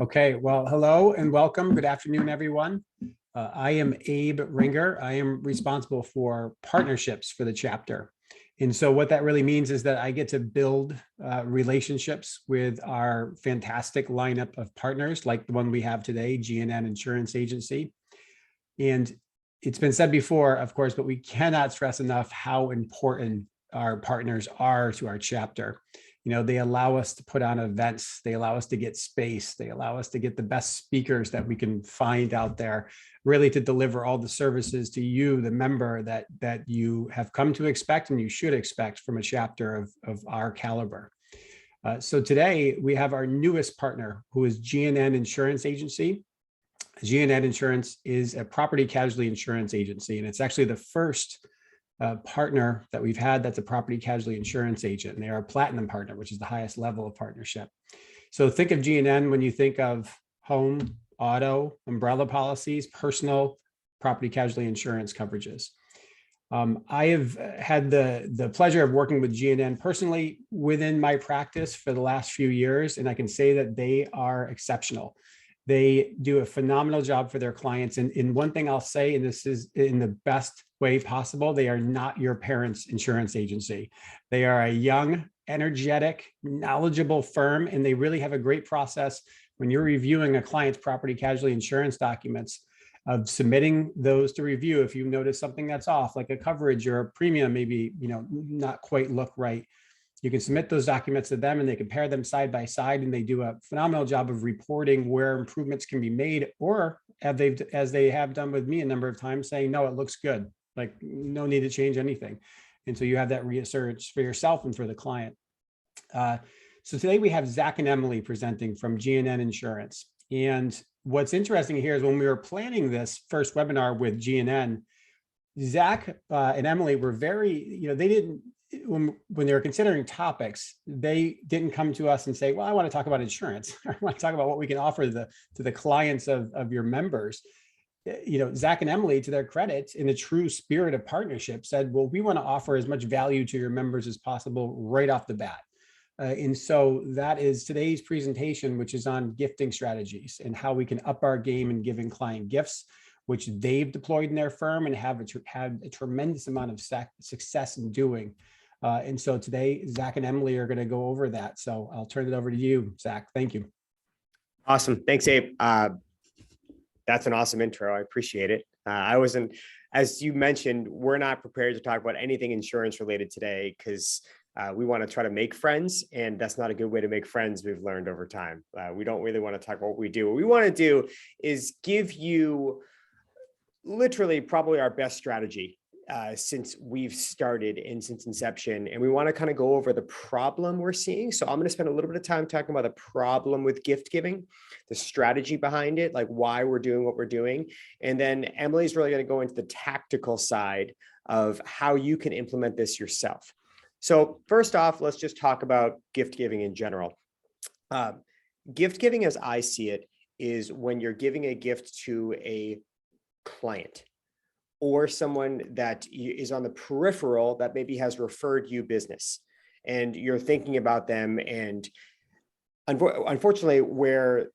Okay, well, hello and welcome. Good afternoon, everyone. I am Abe Ringer. I am responsible for partnerships for the chapter. And so what that really means is that I get to build relationships with our fantastic lineup of partners like the one we have today, G&N Insurance Agency. And it's been said before, of course, but we cannot stress enough how important our partners are to our chapter. You know, they allow us to put on events, they allow us to get space, they allow us to get the best speakers that we can find out there, really to deliver all the services to you, the member that you have come to expect and you should expect from a chapter of our caliber. So today we have our newest partner, who is G&N Insurance Agency. G&N Insurance is a property casualty insurance agency, and it's actually the first partner that we've had that's a property casualty insurance agent, and they are a platinum partner, which is the highest level of partnership. So think of G&N when you think of home, auto, umbrella policies, personal property casualty insurance coverages. I have had the pleasure of working with G&N personally within my practice for the last few years, and I can say that they are exceptional. They do a phenomenal job for their clients. And one thing I'll say, and this is in the best way possible, they are not your parents' insurance agency. They are a young, energetic, knowledgeable firm, and they really have a great process when you're reviewing a client's property casualty insurance documents of submitting those to review. If you notice something that's off, like a coverage or a premium, maybe, not quite look right, you can submit those documents to them and they compare them side by side, and they do a phenomenal job of reporting where improvements can be made, or as they have done with me a number of times, saying, no, it looks good, like no need to change anything. And so you have that research for yourself and for the client. So today we have Zack and Emily presenting from G&N Insurance. And what's interesting here is when we were planning this first webinar with G&N, Zack and Emily were very, they didn't, when they were considering topics, they didn't come to us and say, well, I want to talk about insurance. I want to talk about what we can offer to the clients of your members. Zack and Emily, to their credit, in a true spirit of partnership, said, well, we want to offer as much value to your members as possible right off the bat. And so that is today's presentation, which is on gifting strategies and how we can up our game in giving client gifts, which they've deployed in their firm and have had a tremendous amount of success in doing. And so today, Zack and Emily are going to go over that. So I'll turn it over to you, Zack. Thank you. Awesome. Thanks, Abe. That's an awesome intro. I appreciate it. As you mentioned, we're not prepared to talk about anything insurance related today because we want to try to make friends, and that's not a good way to make friends, we've learned over time. We don't really want to talk about what we do. What we want to do is give you literally probably our best strategy since we've started and since inception. And we want to kind of go over the problem we're seeing. So I'm going to spend a little bit of time talking about the problem with gift giving, the strategy behind it, like why we're doing what we're doing. And then Emily's really going to go into the tactical side of how you can implement this yourself. So first off, let's just talk about gift giving in general. Gift giving, as I see it, is when you're giving a gift to a client or someone that is on the peripheral that maybe has referred you business, and you're thinking about them. And unfortunately, where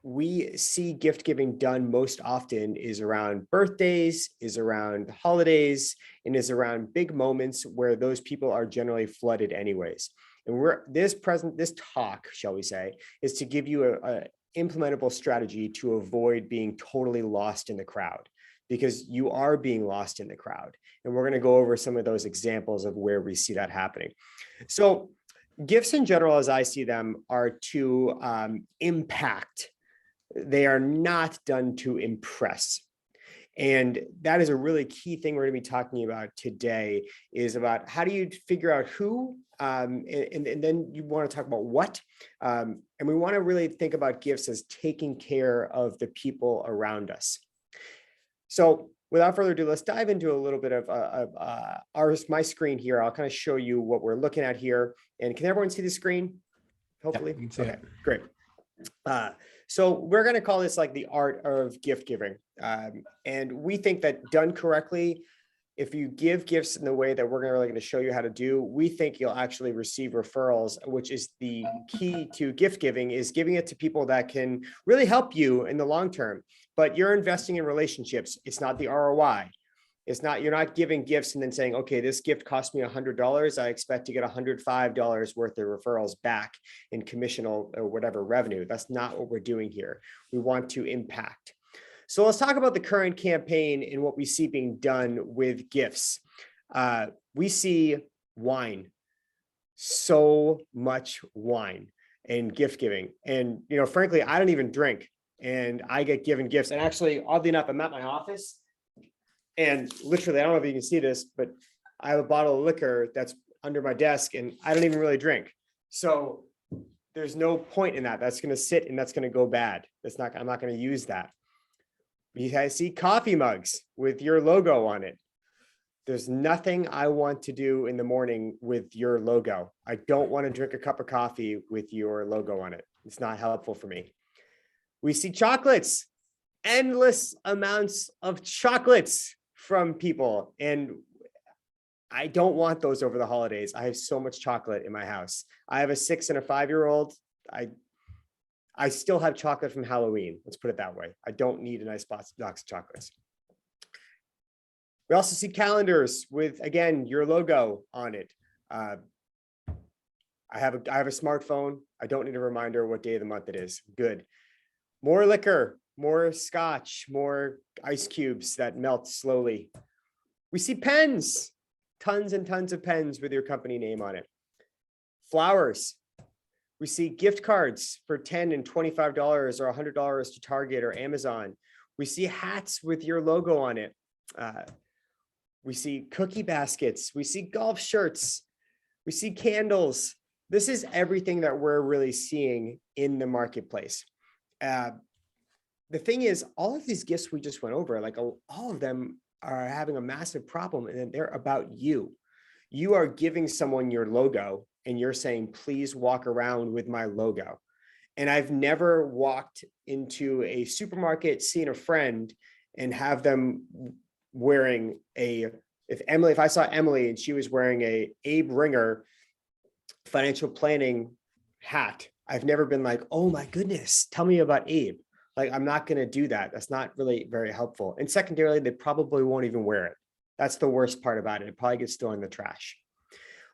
we see gift giving done most often is around birthdays, is around holidays, and is around big moments where those people are generally flooded anyways. And this talk, shall we say, is to give you a implementable strategy to avoid being totally lost in the crowd, because you are being lost in the crowd. And we're going to go over some of those examples of where we see that happening. So gifts in general, as I see them, are to impact. They are not done to impress. And that is a really key thing we're going to be talking about today, is about how do you figure out who, and then you want to talk about what. And we want to really think about gifts as taking care of the people around us. So without further ado, let's dive into a little bit of my screen here. I'll kind of show you what we're looking at here. And can everyone see the screen? Hopefully. Yeah, you can see it. Great. So we're going to call this like the art of gift giving. And we think that done correctly, if you give gifts in the way that we're really going to show you how to do, we think you'll actually receive referrals, which is the key to gift giving, is giving it to people that can really help you in the long term. But you're investing in relationships. It's not the ROI. It's not, you're not giving gifts and then saying, okay, this gift cost me $100. I expect to get $105 worth of referrals back in commission or whatever revenue. That's not what we're doing here. We want to impact. So let's talk about the current campaign and what we see being done with gifts. We see wine, so much wine and gift giving. And, you know, frankly, I don't even drink and I get given gifts. And actually, oddly enough, I'm at my office and literally, I don't know if you can see this, but I have a bottle of liquor that's under my desk and I don't even really drink. So there's no point in that. That's going to sit and that's going to go bad. I'm not going to use that. You guys see coffee mugs with your logo on it. There's nothing I want to do in the morning with your logo. I don't want to drink a cup of coffee with your logo on it. It's not helpful for me. We see chocolates, endless amounts of chocolates from people. And I don't want those over the holidays. I have so much chocolate in my house. I have a 6 and a 5-year-old. I still have chocolate from Halloween. Let's put it that way. I don't need a nice box of chocolates. We also see calendars with, again, your logo on it. I have a smartphone. I don't need a reminder what day of the month it is. Good. More liquor, more scotch, more ice cubes that melt slowly. We see pens, tons and tons of pens with your company name on it. Flowers. We see gift cards for $10 and $25 or $100 to Target or Amazon. We see hats with your logo on it. We see cookie baskets. We see golf shirts. We see candles. This is everything that we're really seeing in the marketplace. The thing is, all of these gifts we just went over, like all of them are having a massive problem, and they're about you. You are giving someone your logo and you're saying, please walk around with my logo. And I've never walked into a supermarket, seen a friend and have them wearing if I saw Emily and she was wearing a Abe Ringer financial planning hat, I've never been like, oh my goodness, tell me about Abe. Like, I'm not going to do that. That's not really very helpful. And secondarily, they probably won't even wear it. That's the worst part about it. It probably gets thrown in the trash.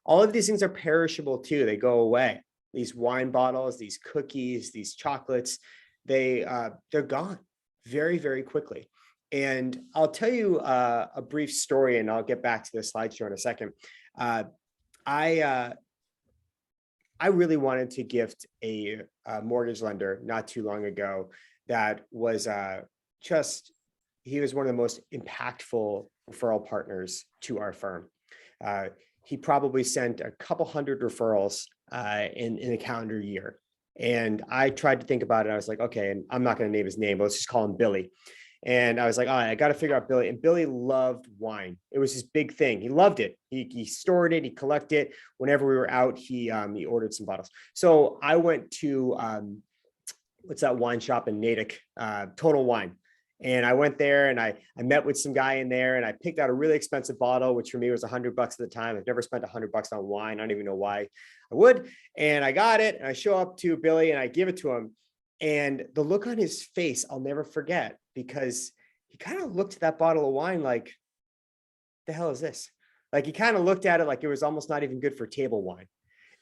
All of these things are perishable too. They go away. These wine bottles, these cookies, these chocolates, they're gone very, very quickly. And I'll tell you a brief story, and I'll get back to the slideshow in a second. I really wanted to gift a mortgage lender not too long ago that was he was one of the most impactful referral partners to our firm. He probably sent a couple hundred referrals in a calendar year. And I tried to think about it. I was like, okay, and I'm not going to name his name, but let's just call him Billy. And I was like, all right, I got to figure out Billy. And Billy loved wine. It was his big thing. He loved it. He stored it. He collected it. Whenever we were out, he ordered some bottles. So I went to, what's that wine shop in Natick? Total Wine. And I went there and I met with some guy in there and I picked out a really expensive bottle, which for me was $100 at the time. I've never spent $100 on wine. I don't even know why I would. And I got it and I show up to Billy and I give it to him. And the look on his face, I'll never forget, because he kind of looked at that bottle of wine like, the hell is this? Like, he kind of looked at it like it was almost not even good for table wine.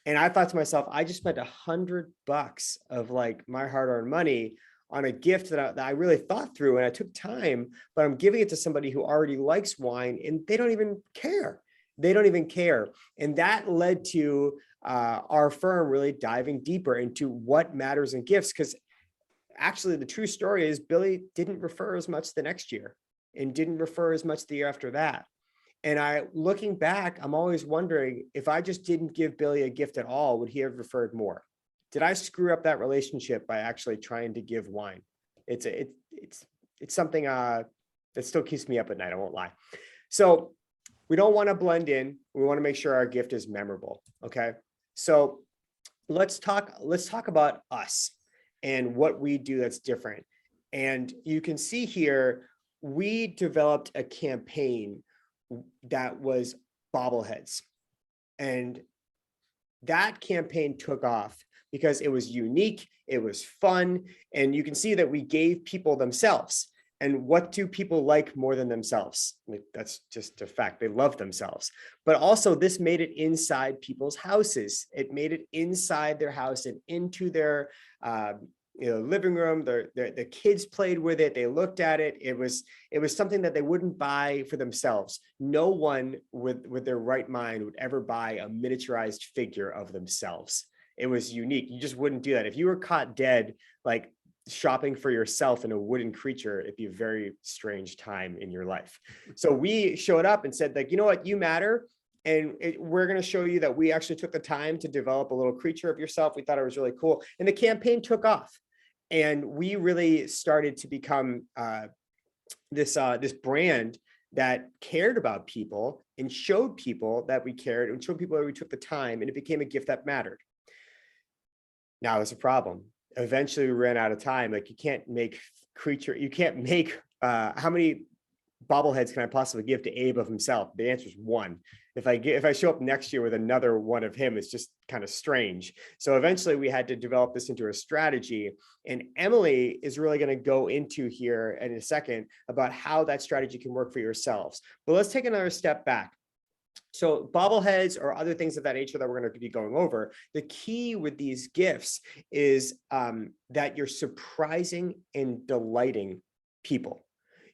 And I thought to myself, I just spent $100 of like my hard-earned money on a gift that I really thought through and I took time, but I'm giving it to somebody who already likes wine and they don't even care. They don't even care. And that led to our firm really diving deeper into what matters in gifts. Because actually the true story is Billy didn't refer as much the next year and didn't refer as much the year after that. And looking back, I'm always wondering, if I just didn't give Billy a gift at all, would he have referred more? Did I screw up that relationship by actually trying to give wine? It's something that still keeps me up at night. I won't lie. So we don't want to blend in. We want to make sure our gift is memorable. Okay. So let's talk about us and what we do that's different. And you can see here, we developed a campaign that was bobbleheads. And that campaign took off because it was unique, it was fun, and you can see that we gave people themselves. And what do people like more than themselves? Like, that's just a fact. They love themselves. But also, this made it inside people's houses. It made it inside their house and into their living room. The kids played with it. They looked at it. It was something that they wouldn't buy for themselves. No one with their right mind would ever buy a miniaturized figure of themselves. It was unique. You just wouldn't do that. If you were caught dead, like shopping for yourself in a wooden creature, it'd be a very strange time in your life. So we showed up and said, like, you know what, you matter. And we're going to show you that we actually took the time to develop a little creature of yourself. We thought it was really cool. And the campaign took off. And we really started to become this brand that cared about people and showed people that we cared and showed people that we took the time, and it became a gift that mattered. Now there's a problem. Eventually we ran out of time. Like, you can't make how many bobbleheads can I possibly give to Abe of himself? The answer is one. If I show up next year with another one of him, it's just kind of strange. So eventually we had to develop this into a strategy. And Emily is really going to go into here in a second about how that strategy can work for yourselves. But let's take another step back. So bobbleheads or other things of that nature that we're going to be going over, the key with these gifts is that you're surprising and delighting people.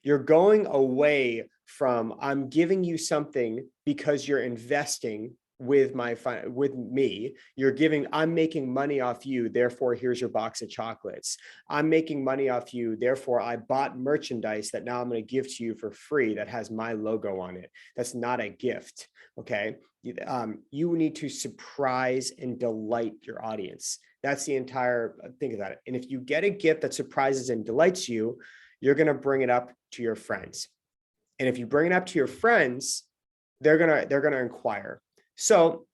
You're going away from, I'm giving you something because you're investing with me. You're giving, I'm making money off you, therefore here's your box of chocolates. I'm making money off you, therefore I bought merchandise that now I'm going to give to you for free that has my logo on it. That's not a gift. Okay. You need to surprise and delight your audience. That's the entire thing about it. And if you get a gift that surprises and delights you, you're going to bring it up to your friends. And if you bring it up to your friends, they're going to inquire. So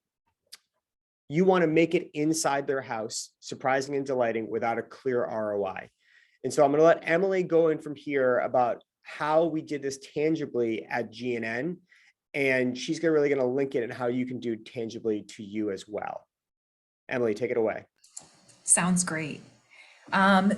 you want to make it inside their house, surprising and delighting without a clear ROI. And so I'm going to let Emily go in from here about how we did this tangibly at G&N. And she's really going to link it and how you can do tangibly to you as well. Emily, take it away. Sounds great.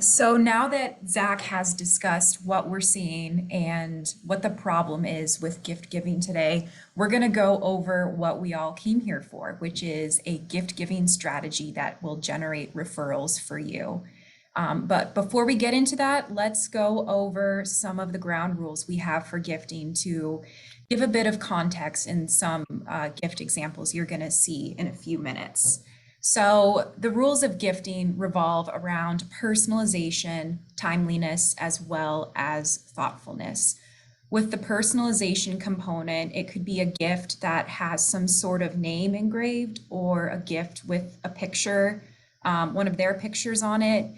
So now that Zack has discussed what we're seeing and what the problem is with gift giving today, we're going to go over what we all came here for, which is a gift giving strategy that will generate referrals for you. But before we get into that, let's go over some of the ground rules we have for gifting to give a bit of context in some gift examples you're going to see in a few minutes. So the rules of gifting revolve around personalization, timeliness, as well as thoughtfulness. With the personalization component, it could be a gift that has some sort of name engraved or a gift with a picture, one of their pictures on it.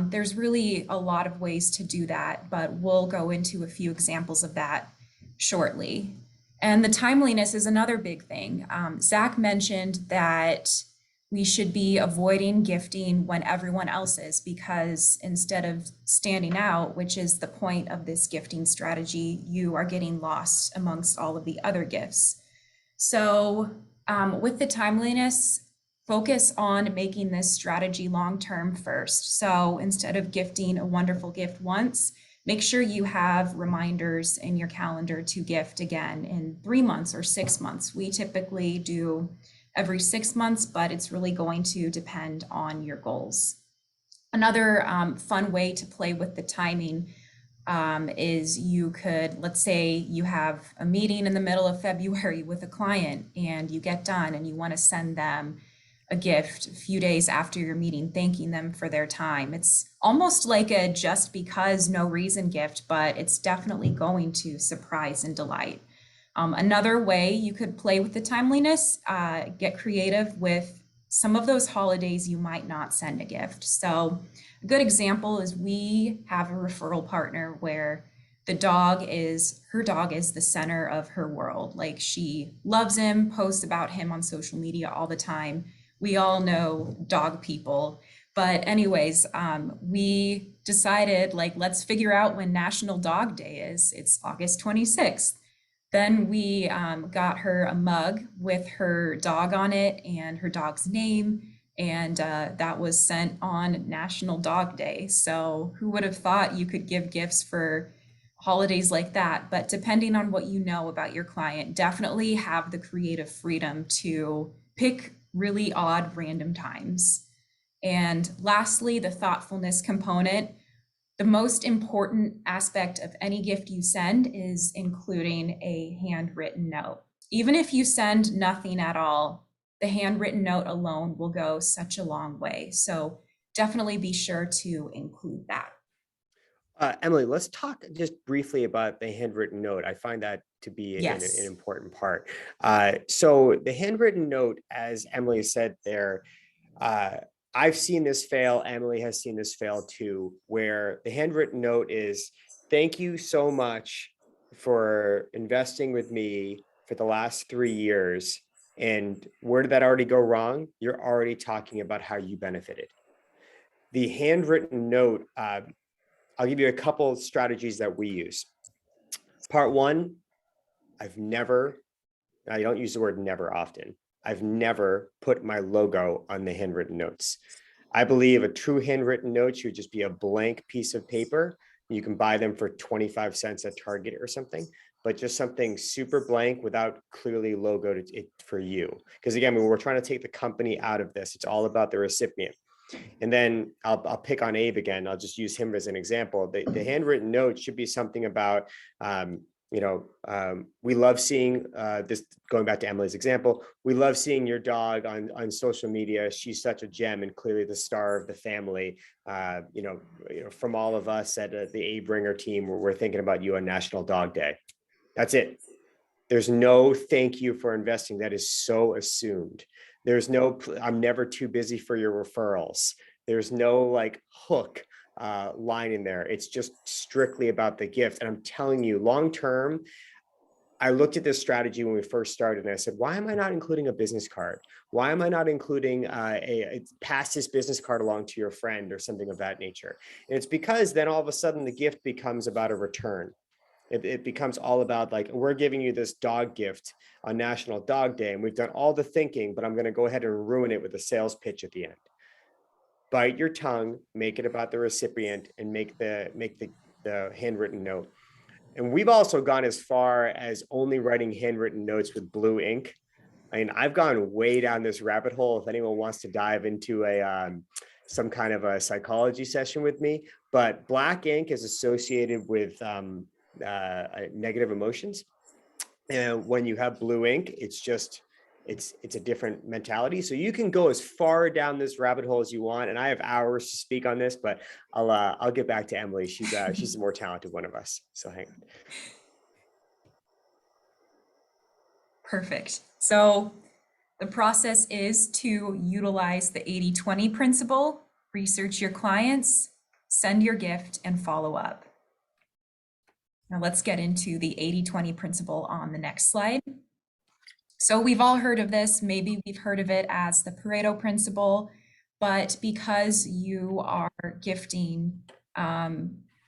There's really a lot of ways to do that, but we'll go into a few examples of that shortly. And the timeliness is another big thing. Zack mentioned that we should be avoiding gifting when everyone else is, because instead of standing out, which is the point of this gifting strategy, you are getting lost amongst all of the other gifts. So with the timeliness, focus on making this strategy long-term first. So instead of gifting a wonderful gift once, make sure you have reminders in your calendar to gift again in 3 months or 6 months. We typically do every 6 months, but it's really going to depend on your goals. Another fun way to play with the timing is you could, let's say you have a meeting in the middle of February with a client and you get done and you want to send them a gift a few days after your meeting, thanking them for their time. It's almost like a just because no reason gift, but it's definitely going to surprise and delight. Another way you could play with the timeliness, get creative with some of those holidays you might not send a gift. So a good example is we have a referral partner where her dog is the center of her world. Like, she loves him, posts about him on social media all the time. We all know dog people. But anyways, we decided, like, let's figure out when National Dog Day is. It's August 26th. Then we got her a mug with her dog on it and her dog's name. And that was sent on National Dog Day. So who would have thought you could give gifts for holidays like that? But depending on what you know about your client, definitely have the creative freedom to pick really odd random times. And lastly, the thoughtfulness component. The most important aspect of any gift you send is including a handwritten note. Even if you send nothing at all, the handwritten note alone will go such a long way. So definitely be sure to include that. Emily, let's talk just briefly about the handwritten note. I find that to be an Yes. important part. So the handwritten note, as Emily said there, I've seen this fail. Emily has seen this fail too, where the handwritten note is, thank you so much for investing with me for the last 3 years. And where did that already go wrong? You're already talking about how you benefited. The handwritten note, I'll give you a couple of strategies that we use. Part one, I don't use the word never often. I've never put my logo on the handwritten notes. I believe a true handwritten note should just be a blank piece of paper. You can buy them for 25 cents at Target or something, but just something super blank without clearly logoed it for you. Because again, when we're trying to take the company out of this, it's all about the recipient. And then I'll pick on Abe again. I'll just use him as an example. The handwritten note should be something about, we love seeing this, going back to Emily's example, we love seeing your dog on social media. She's such a gem and clearly the star of the family. From all of us at the Abe Ringer team, we're thinking about you on National Dog Day. That's it. There's no thank you for investing. That is so assumed. There's no, I'm never too busy for your referrals. There's no like hook line in there. It's just strictly about the gift. And I'm telling you, long-term, I looked at this strategy when we first started and I said, why am I not including a business card? Why am I not including pass this business card along to your friend or something of that nature? And it's because then all of a sudden the gift becomes about a return. It becomes all about like, we're giving you this dog gift on National Dog Day and we've done all the thinking, but I'm going to go ahead and ruin it with a sales pitch at the end. Bite your tongue, make it about the recipient and make the handwritten note. And we've also gone as far as only writing handwritten notes with blue ink. I mean, I've gone way down this rabbit hole. If anyone wants to dive into some kind of a psychology session with me, but black ink is associated with negative emotions. And when you have blue ink, it's a different mentality. So you can go as far down this rabbit hole as you want. And I have hours to speak on this, but I'll get back to Emily. She's the more talented one of us. So hang on. Perfect. So the process is to utilize the 80-20 principle, research your clients, send your gift, and follow up. Now let's get into the 80-20 principle on the next slide. So we've all heard of this. Maybe we've heard of it as the Pareto principle, but because you are gifting,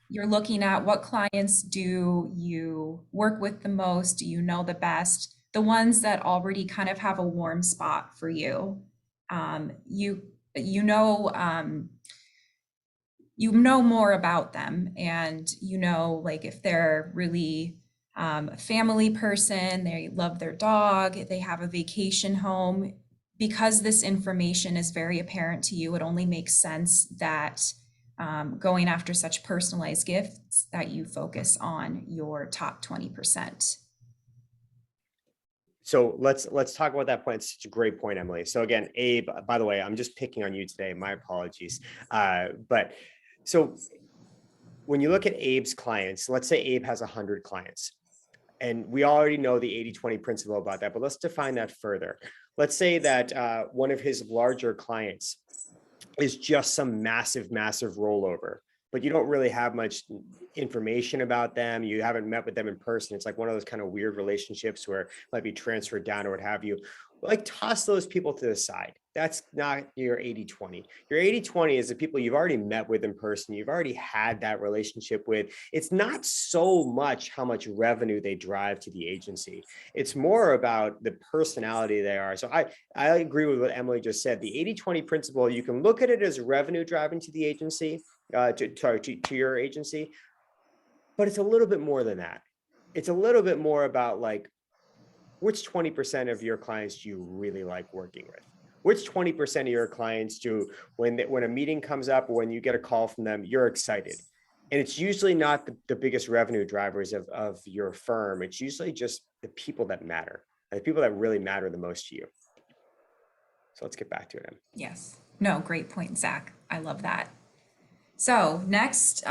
you're looking at what clients do you work with the most, do you know the best, the ones that already kind of have a warm spot for you. You know more about them, and you know, like if they're really a family person, they love their dog, they have a vacation home. Because this information is very apparent to you, it only makes sense that going after such personalized gifts that you focus on your top 20%. So let's talk about that point. It's such a great point, Emily. So again, Abe, by the way, I'm just picking on you today. My apologies. But so when you look at Abe's clients, let's say Abe has 100 clients. And we already know the 80-20 principle about that, but let's define that further. Let's say that one of his larger clients is just some massive rollover, but you don't really have much information about them. You haven't met with them in person. It's like one of those kind of weird relationships where it might be transferred down or what have you. Like toss those people to the side. That's not your 80-20. Your 80-20 is the people you've already met with in person. You've already had that relationship with. It's not so much how much revenue they drive to the agency. It's more about the personality they are. So I agree with what Emily just said. The 80-20 principle, you can look at it as revenue driving to the agency, to your agency, but it's a little bit more than that. It's a little bit more about like, which 20% of your clients do you really like working with? Which 20% of your clients do, when a meeting comes up or when you get a call from them, you're excited? And it's usually not the biggest revenue drivers of your firm. It's usually just the people that matter, the people that really matter the most to you. So let's get back to it. Yes. No, great point, Zach. I love that. So next,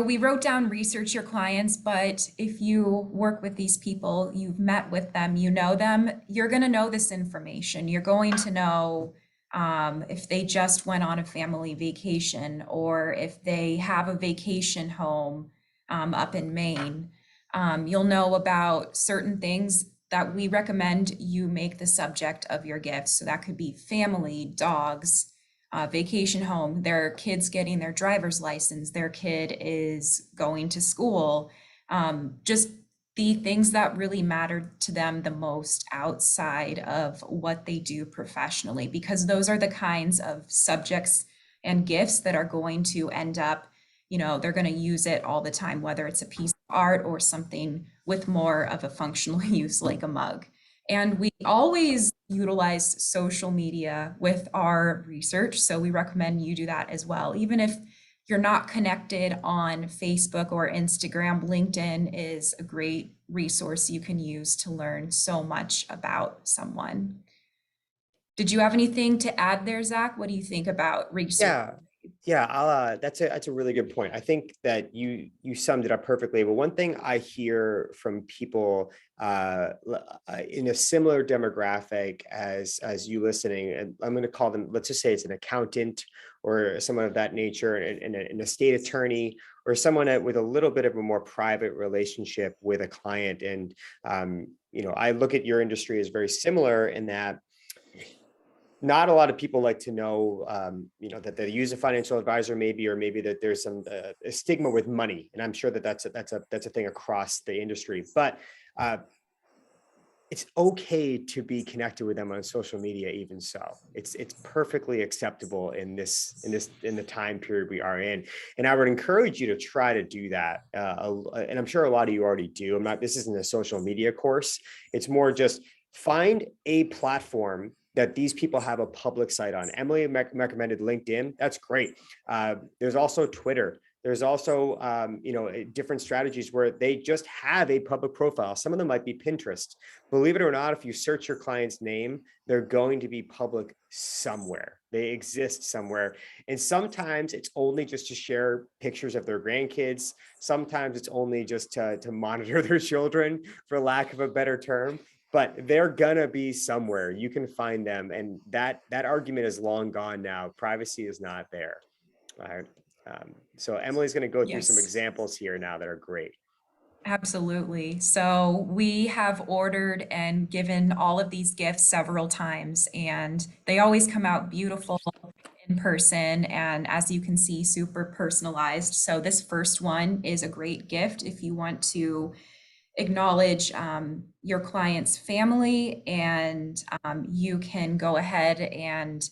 we wrote down research your clients, but if you work with these people, you've met with them, you know them, you're going to know this information. You're going to know if they just went on a family vacation or if they have a vacation home up in Maine. You'll know about certain things that we recommend you make the subject of your gifts. So that could be family, dogs, vacation home, their kids getting their driver's license, their kid is going to school, just the things that really matter to them the most outside of what they do professionally, because those are the kinds of subjects and gifts that are going to end up, they're going to use it all the time, whether it's a piece of art or something with more of a functional use like a mug. And we always utilize social media with our research. So we recommend you do that as well. Even if you're not connected on Facebook or Instagram, LinkedIn is a great resource you can use to learn so much about someone. Did you have anything to add there, Zach? What do you think about research? Yeah, that's a really good point. I think that you summed it up perfectly. But one thing I hear from people in a similar demographic as you listening, and I'm going to call them, let's just say it's an accountant or someone of that nature, and a state attorney, or someone with a little bit of a more private relationship with a client. And I look at your industry as very similar in that not a lot of people like to know, that they use a financial advisor, maybe that there's some a stigma with money, and I'm sure that's a thing across the industry. But it's okay to be connected with them on social media. Even so, it's perfectly acceptable in the time period we are in. And I would encourage you to try to do that. And I'm sure a lot of you already do. This isn't a social media course. It's more just find a platform that these people have a public site on. Emily recommended LinkedIn. That's great. There's also Twitter. There's also, different strategies where they just have a public profile. Some of them might be Pinterest. Believe it or not, if you search your client's name, they're going to be public somewhere. They exist somewhere. And sometimes it's only just to share pictures of their grandkids. Sometimes it's only just to monitor their children, for lack of a better term. But they're gonna be somewhere. You can find them, and that argument is long gone now. Privacy is not there. All right. So Emily's gonna go through some examples here now that are great. Absolutely. So we have ordered and given all of these gifts several times, and they always come out beautiful in person, and as you can see, super personalized. So this first one is a great gift if you want to acknowledge your client's family, and you can go ahead and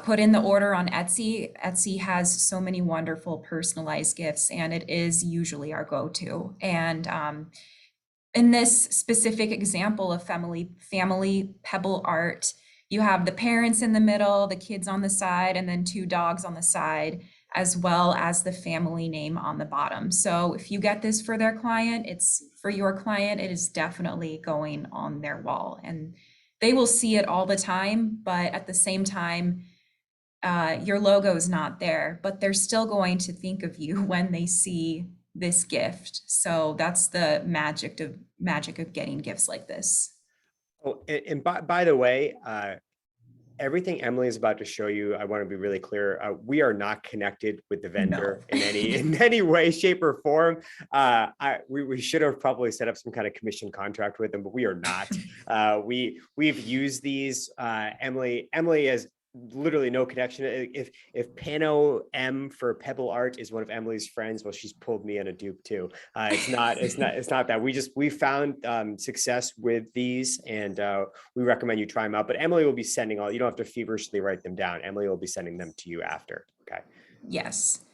put in the order on Etsy. Etsy has so many wonderful personalized gifts, and it is usually our go-to. And in this specific example of family pebble art, you have the parents in the middle, the kids on the side, and then two dogs on the side, as well as the family name on the bottom. So if you get this for their client, it's for your client, it is definitely going on their wall, and they will see it all the time. But at the same time, your logo is not there, but they're still going to think of you when they see this gift. So that's the magic of getting gifts like this. Oh, and by the way, everything Emily is about to show you, I want to be really clear. We are not connected with the vendor No. in any way, shape, or form. We should have probably set up some kind of commission contract with them, but we are not. We've used these. Emily has literally no connection. If Pano M for Pebble Art is one of Emily's friends, well, she's pulled me in a dupe too. It's not that. We found success with these, and we recommend you try them out. But Emily will be sending all. You don't have to feverishly write them down. Emily will be sending them to you after. Okay. Yes.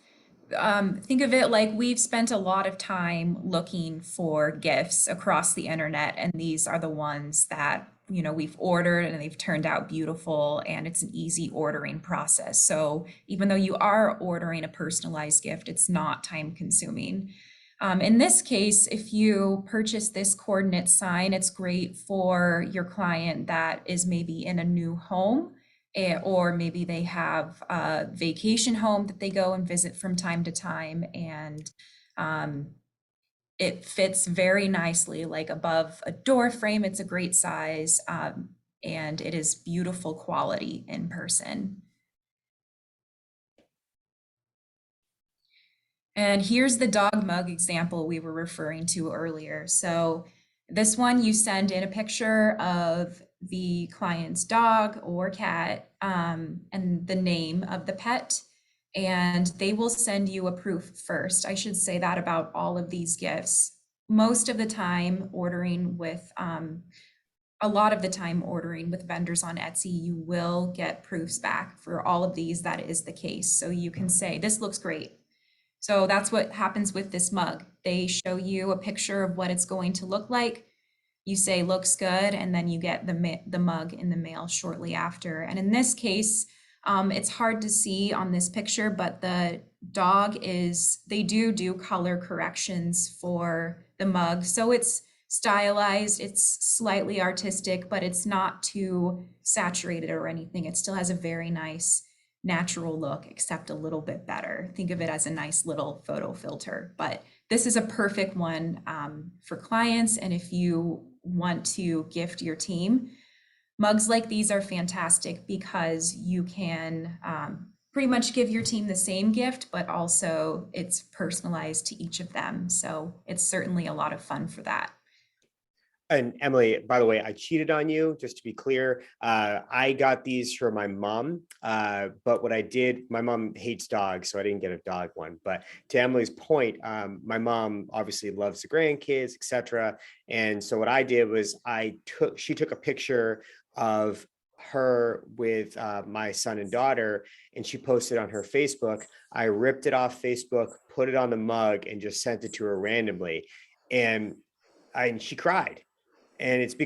Think of it like we've spent a lot of time looking for gifts across the internet, and these are the ones that, you know, we've ordered and they've turned out beautiful, and it's an easy ordering process. So even though you are ordering a personalized gift, it's not time consuming. In this case, if you purchase this coordinate sign, it's great for your client that is maybe in a new home, or maybe they have a vacation home that they go and visit from time to time, and it fits very nicely, like above a door frame. It's a great size, and it is beautiful quality in person. And here's the dog mug example we were referring to earlier. So this one, you send in a picture of the client's dog or cat, and the name of the pet, and they will send you a proof first. I should say that about all of these gifts. Most of the time ordering with, a lot of the time ordering with vendors on Etsy, you will get proofs back. For all of these, that is the case. So you can say, this looks great. So that's what happens with this mug. They show you a picture of what it's going to look like. You say looks good, and then you get the mug in the mail shortly after. And in this case, it's hard to see on this picture, but the dog they do color corrections for the mug. So it's stylized, it's slightly artistic, but it's not too saturated or anything. It still has a very nice natural look, except a little bit better. Think of it as a nice little photo filter, but this is a perfect one for clients. And if you want to gift your team, mugs like these are fantastic because you can pretty much give your team the same gift, but also it's personalized to each of them. So it's certainly a lot of fun for that. And Emily, by the way, I cheated on you, just to be clear. I got these for my mom, but what I did, my mom hates dogs, so I didn't get a dog one. But to Emily's point, my mom obviously loves the grandkids, etc. And so what I did was she took a picture of her with my son and daughter, and she posted on her Facebook. I ripped it off Facebook, put it on the mug, and just sent it to her randomly. And she cried. And it's because